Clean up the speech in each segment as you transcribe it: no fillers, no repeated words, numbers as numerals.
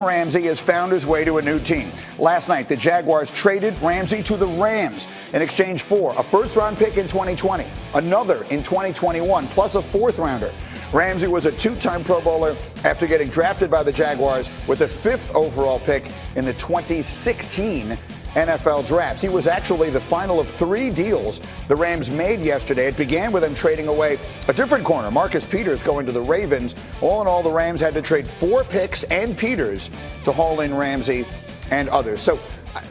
Ramsey has found his way to a new team. Last night, the Jaguars traded Ramsey to the Rams in exchange for a first-round pick in 2020, another in 2021, plus a fourth-rounder. Ramsey was a two-time Pro Bowler after getting drafted by the Jaguars with the fifth overall pick in the 2016 NFL draft. He was actually the final of three deals the Rams made yesterday. It began with them trading away a different corner, Marcus Peters, going to the Ravens. All in all, the Rams had to trade 4 picks and Peters to haul in Ramsey and others. So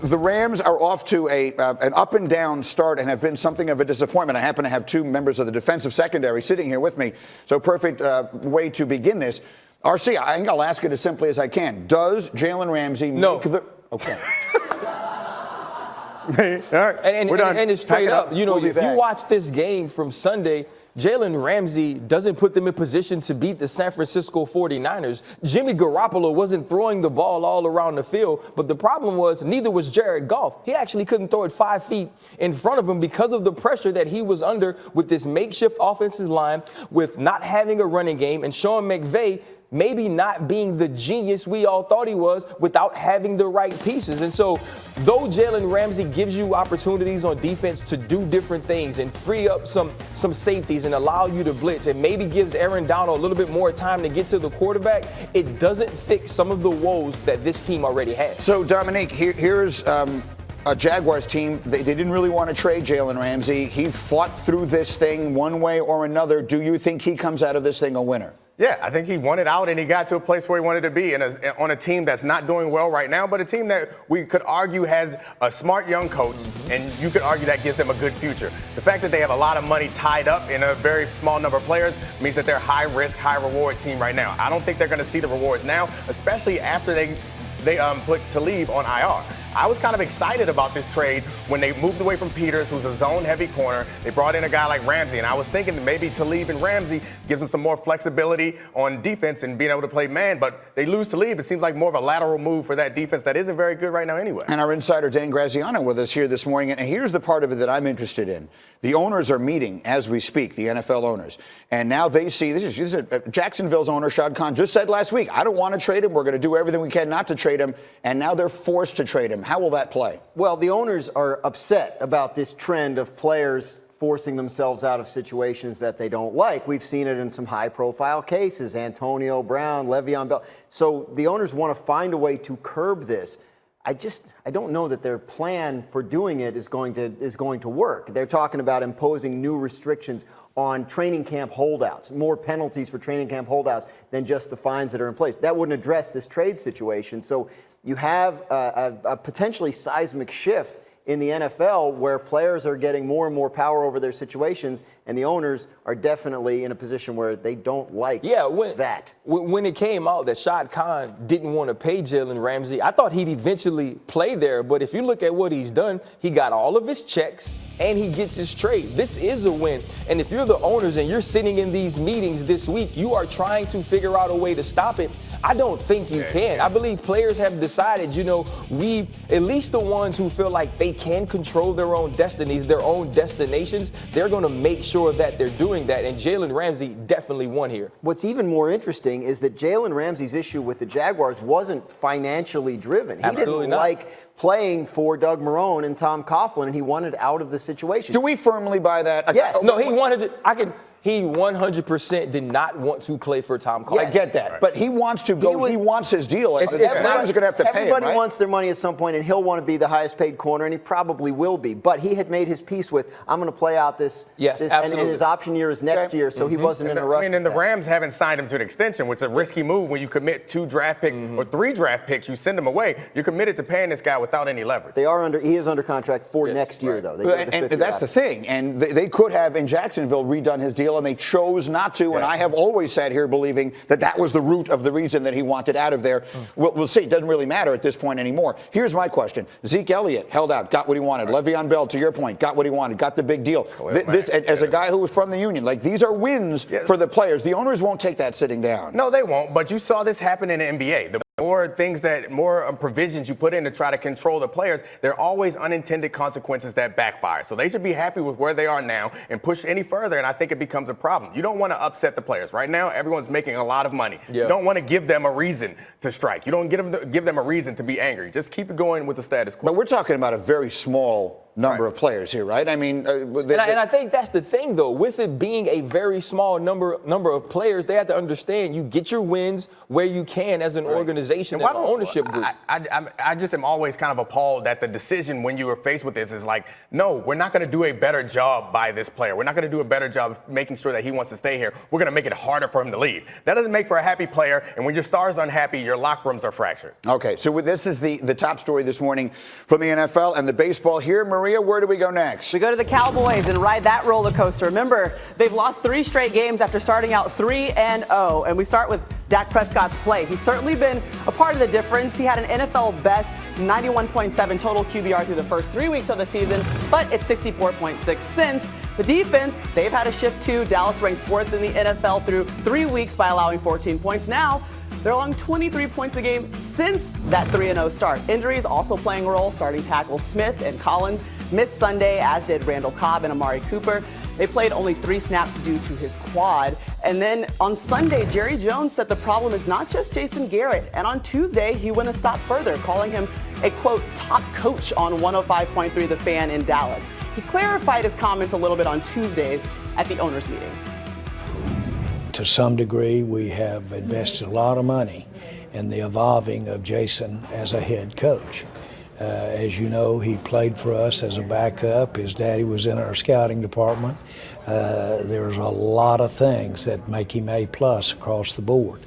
the Rams are off to an up and down start and have been something of a disappointment. I happen to have 2 members of the defensive secondary sitting here with me, so perfect way to begin this. RC, I think I'll ask it as simply as I can. Does Jalen Ramsey make the... Okay. All right, we're done. And it's straight up. You know, if you watch this game from Sunday, Jalen Ramsey doesn't put them in position to beat the San Francisco 49ers. Jimmy Garoppolo wasn't throwing the ball all around the field, but the problem was neither was Jared Goff. He actually couldn't throw it 5 feet in front of him because of the pressure that he was under with this makeshift offensive line, with not having a running game, and Sean McVay maybe not being the genius we all thought he was without having the right pieces. And so though Jalen Ramsey gives you opportunities on defense to do different things and free up some safeties and allow you to blitz and maybe gives Aaron Donald a little bit more time to get to the quarterback, it doesn't fix some of the woes that this team already has. So, Dominique, here's a Jaguars team. They didn't really want to trade Jalen Ramsey. He fought through this thing one way or another. Do you think he comes out of this thing a winner? Yeah, I think he won it out and he got to a place where he wanted to be on a team that's not doing well right now, but a team that we could argue has a smart young coach, and you could argue that gives them a good future. The fact that they have a lot of money tied up in a very small number of players means that they're a high-risk, high-reward team right now. I don't think they're going to see the rewards now, especially after they put Talib on IR. I was kind of excited about this trade when they moved away from Peters, who's a zone-heavy corner. They brought in a guy like Ramsey, and I was thinking that maybe Talib and Ramsey gives them some more flexibility on defense and being able to play man, but they lose Talib. It seems like more of a lateral move for that defense that isn't very good right now anyway. And our insider, Dan Graziano, with us here this morning, and here's the part of it that I'm interested in. The owners are meeting as we speak, the NFL owners, and now they see, this is Jacksonville's owner, Shad Khan, just said last week, I don't want to trade him. We're going to do everything we can not to trade him, and now they're forced to trade him. How will that play? Well, the owners are upset about this trend of players forcing themselves out of situations that they don't like. We've seen it in some high-profile cases, Antonio Brown, Le'Veon Bell. So the owners want to find a way to curb this. I don't know that their plan for doing it is going to work. They're talking about imposing new restrictions on training camp holdouts, more penalties for training camp holdouts than just the fines that are in place. That wouldn't address this trade situation. So you have a potentially seismic shift in the NFL where players are getting more and more power over their situations, and the owners are definitely in a position where they don't like that. When it came out that Shad Khan didn't want to pay Jalen Ramsey, I thought he'd eventually play there. But if you look at what he's done, he got all of his checks and he gets his trade. This is a win. And if you're the owners and you're sitting in these meetings this week, you are trying to figure out a way to stop it. I don't think you can. I believe players have decided, at least the ones who feel like they can control their own destinies, their own destinations, they're going to make sure that they're doing that. And Jalen Ramsey definitely won here. What's even more interesting is that Jalen Ramsey's issue with the Jaguars wasn't financially driven. He didn't like playing for Doug Marrone and Tom Coughlin, and he wanted out of the situation. Do we firmly buy that? Yes. No, he wanted to. He 100% did not want to play for Tom Coughlin. I get that, but he wants to go. He wants his deal. Everyone's going to have to pay him, Everybody wants their money at some point, and he'll want to be the highest paid corner, and he probably will be. But he had made his peace with, I'm going to play out this, and his option year is next year, so he wasn't in a rush. And the Rams haven't signed him to an extension, which is a risky move when you commit 2 draft picks or 3 draft picks. You send him away. You're committed to paying this guy without any leverage. He is under contract for next year, though. And that's the thing. And they could have in Jacksonville redone his deal, and they chose not to. And I have always sat here believing that was the root of the reason that he wanted out of there. We'll see. It doesn't really matter at this point anymore. Here's my question. Zeke Elliott held out, got what he wanted. Le'Veon Bell, to your point, got what he wanted, got the big deal. As a guy who was from the union, these are wins for the players. The owners won't take that sitting down. No, they won't. But you saw this happen in the NBA. or things that more provisions you put in to try to control the players, there are always unintended consequences that backfire. So they should be happy with where they are now and push any further, and I think it becomes a problem. You don't want to upset the players. Right now, everyone's making a lot of money. Yeah. You don't want to give them a reason to strike. You don't give them a reason to be angry. Just keep it going with the status quo. But we're talking about a very small number of players here, right? I mean, and I think that's the thing, though. With it being a very small number of players, they have to understand you get your wins where you can as an organization and an ownership group. I just am always kind of appalled that the decision when you were faced with this is like, no, we're not going to do a better job by this player. We're not going to do a better job of making sure that he wants to stay here. We're going to make it harder for him to leave. That doesn't make for a happy player, and when your stars are unhappy, your locker rooms are fractured. Okay, so this is the top story this morning from the NFL and the baseball here. Maria, where do we go next? We go to the Cowboys and ride that roller coaster. Remember, they've lost 3 straight games after starting out 3-0. And we start with Dak Prescott's play. He's certainly been a part of the difference. He had an NFL best 91.7 total QBR through the first 3 weeks of the season, but it's 64.6 since. The defense, they've had a shift too. Dallas ranked 4th in the NFL through 3 weeks by allowing 14 points. Now, they're allowing 23 points a game since that 3-0 start. Injuries also playing a role. Starting tackles Smith and Collins missed Sunday, as did Randall Cobb and Amari Cooper. They played only 3 snaps due to his quad. And then on Sunday, Jerry Jones said the problem is not just Jason Garrett. And on Tuesday, he went a step further, calling him a, quote, top coach on 105.3 The Fan in Dallas. He clarified his comments a little bit on Tuesday at the owners' meetings. To some degree, we have invested a lot of money in the evolving of Jason as a head coach. As you know, he played for us as a backup. His daddy was in our scouting department. There's a lot of things that make him A+ across the board.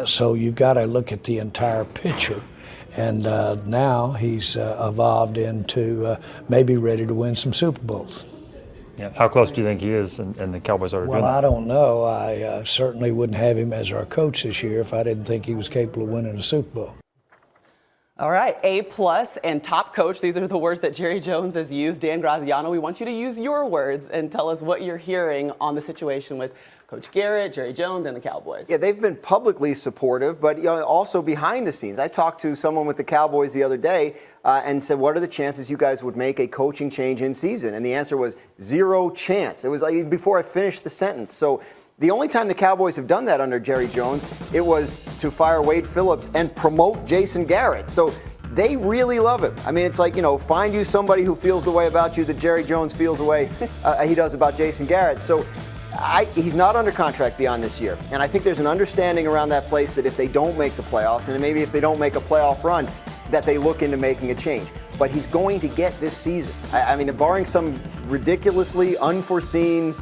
So you've got to look at the entire picture. And now he's evolved into maybe ready to win some Super Bowls. Yeah. How close do you think he is and the Cowboys are doing that? Well, I don't know. I certainly wouldn't have him as our coach this year if I didn't think he was capable of winning a Super Bowl. All right, A+ and top coach. These are the words that Jerry Jones has used. Dan Graziano, we want you to use your words and tell us what you're hearing on the situation with Coach Garrett, Jerry Jones, and the Cowboys. Yeah, they've been publicly supportive, but also behind the scenes. I talked to someone with the Cowboys the other day and said, what are the chances you guys would make a coaching change in season? And the answer was 0 chance. It was like before I finished the sentence. So the only time the Cowboys have done that under Jerry Jones, it was to fire Wade Phillips and promote Jason Garrett. So they really love him. I mean, it's like, find you somebody who feels the way about you that Jerry Jones feels the way he does about Jason Garrett. So he's not under contract beyond this year. And I think there's an understanding around that place that if they don't make the playoffs, and maybe if they don't make a playoff run, that they look into making a change. But he's going to get this season. I mean, barring some ridiculously unforeseen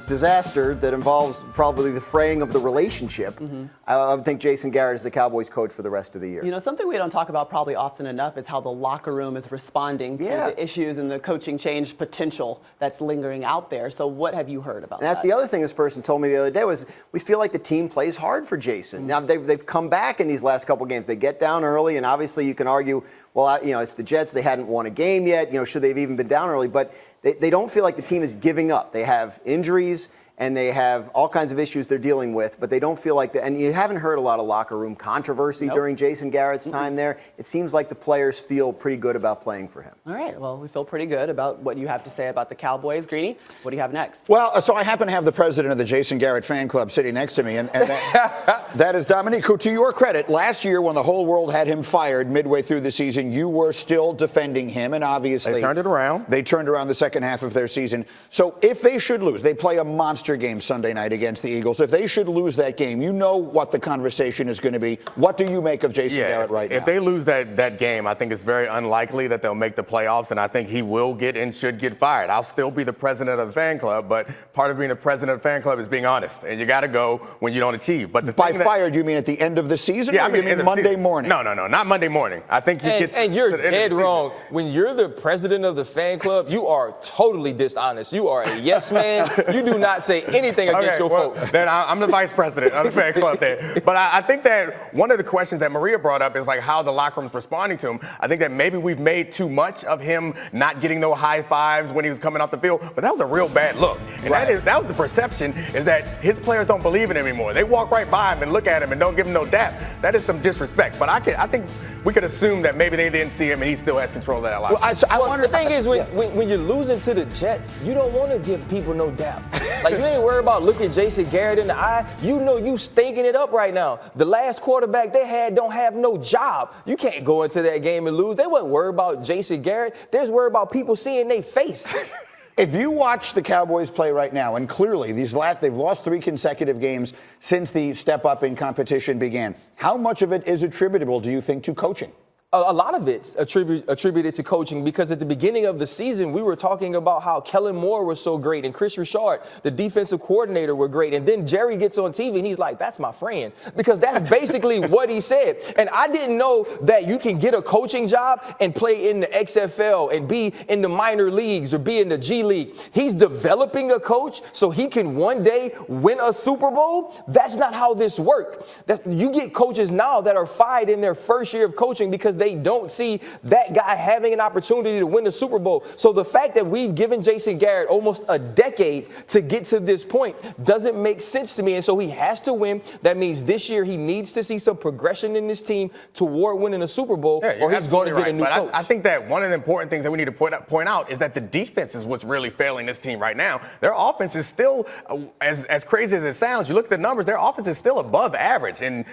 disaster that involves probably the fraying of the relationship, I would think Jason Garrett is the Cowboys coach for the rest of the year. Something we don't talk about probably often enough is how the locker room is responding to the issues and the coaching change potential that's lingering out there. So what have you heard about that? That's the other thing this person told me the other day was we feel like the team plays hard for Jason. Now, they've come back in these last couple games. They get down early, and obviously you can argue, well, it's the Jets. They hadn't won a game yet. Should they have even been down early? But they don't feel like the team is giving up. They have injuries and they have all kinds of issues they're dealing with, but they don't feel like that. And you haven't heard a lot of locker room controversy during Jason Garrett's time there. It seems like the players feel pretty good about playing for him. All right. Well, we feel pretty good about what you have to say about the Cowboys. Greeny, what do you have next? Well, so I happen to have the president of the Jason Garrett fan club sitting next to me, and that is Dominique, who, to your credit, last year when the whole world had him fired midway through the season, you were still defending him, and obviously they turned it around. They turned around the second half of their season. So if they should lose, they play a monster game Sunday night against the Eagles. If they should lose that game, you know what the conversation is going to be. What do you make of Jason Garrett right now? If they lose that game, I think it's very unlikely that they'll make the playoffs, and I think he will get and should get fired. I'll still be the president of the fan club, but part of being the president of the fan club is being honest, and you got to go when you don't achieve. But by fired, you mean at the end of the season, or you mean Monday morning? No, not Monday morning. I think he gets. And you're dead wrong. When you're the president of the fan club, you are totally dishonest. You are a yes man. You do not say say anything against your folks. Then I'm the vice president of the fan club there. But I think that one of the questions that Maria brought up is like how the locker room's responding to him. I think that maybe we've made too much of him not getting no high fives when he was coming off the field, but that was a real bad look. And that was the perception, is that his players don't believe in him anymore. They walk right by him and look at him and don't give him no dap. That is some disrespect. But I think we could assume that maybe they didn't see him and he still has control of that locker room. I wonder, the thing is, when you're losing to the Jets, you don't want to give people no dap. Like, you ain't worried about looking Jason Garrett in the eye. You know you stinking it up right now. The last quarterback they had don't have no job. You can't go into that game and lose. They wasn't worried about Jason Garrett. They're worried about people seeing their face. If you watch the Cowboys play right now, and clearly they've lost 3 consecutive games since the step up in competition began, how much of it is attributable, do you think, to coaching? A lot of it's attributed to coaching, because at the beginning of the season, we were talking about how Kellen Moore was so great and Chris Richard, the defensive coordinator, were great. And then Jerry gets on TV and he's like, that's my friend, because that's basically what he said. And I didn't know that you can get a coaching job and play in the XFL and be in the minor leagues or be in the G League. He's developing a coach so he can one day win a Super Bowl. That's not how this works. You get coaches now that are fired in their first year of coaching because they don't see that guy having an opportunity to win the Super Bowl. So the fact that we've given Jason Garrett almost a decade to get to this point doesn't make sense to me. And so he has to win. That means this year he needs to see some progression in this team toward winning a Super Bowl, or he's going to get a new coach. I think that one of the important things that we need to point out is that the defense is what's really failing this team right now. Their offense is still, as crazy as it sounds, you look at the numbers, their offense is still above average. And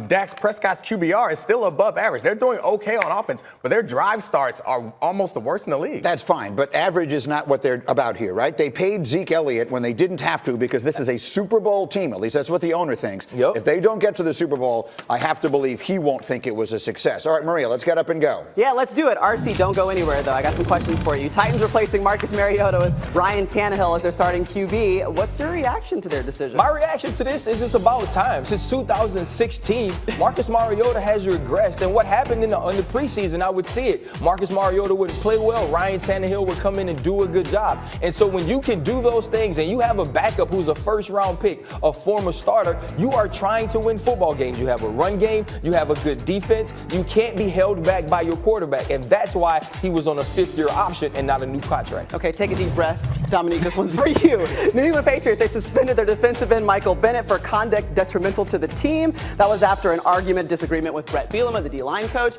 Dak Prescott's QBR is still above average. They're doing okay on offense, but their drive starts are almost the worst in the league. That's fine, but average is not what they're about here, right? They paid Zeke Elliott when they didn't have to, because this is a Super Bowl team. At least that's what the owner thinks. Yep. If they don't get to the Super Bowl, I have to believe he won't think it was a success. All right, Maria, let's get up and go. Yeah, let's do it. RC, don't go anywhere, though. I got some questions for you. Titans replacing Marcus Mariota with Ryan Tannehill as their starting QB. What's your reaction to their decision? My reaction to this is it's about time. Since 2016, Marcus Mariota has regressed. And what happened in the preseason, I would see it. Marcus Mariota wouldn't play well. Ryan Tannehill would come in and do a good job. And so when you can do those things and you have a backup who's a first-round pick, a former starter, you are trying to win football games. You have a run game. You have a good defense. You can't be held back by your quarterback. And that's why he was on a 5th-year option and not a new contract. Okay, take a deep breath. Dominique, this one's for you. New England Patriots, they suspended their defensive end Michael Bennett for conduct detrimental to the team. That was after an disagreement with Brett Bielema, the D-line coach.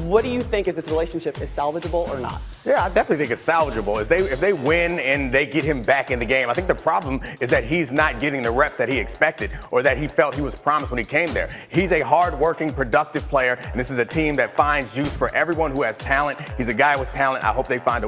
What do you think if this relationship is salvageable or not? Yeah, I definitely think it's salvageable. If they win and they get him back in the game, I think the problem is that he's not getting the reps that he expected or that he felt he was promised when he came there. He's a hard-working, productive player, and this is a team that finds use for everyone who has talent. He's a guy with talent. I hope they find a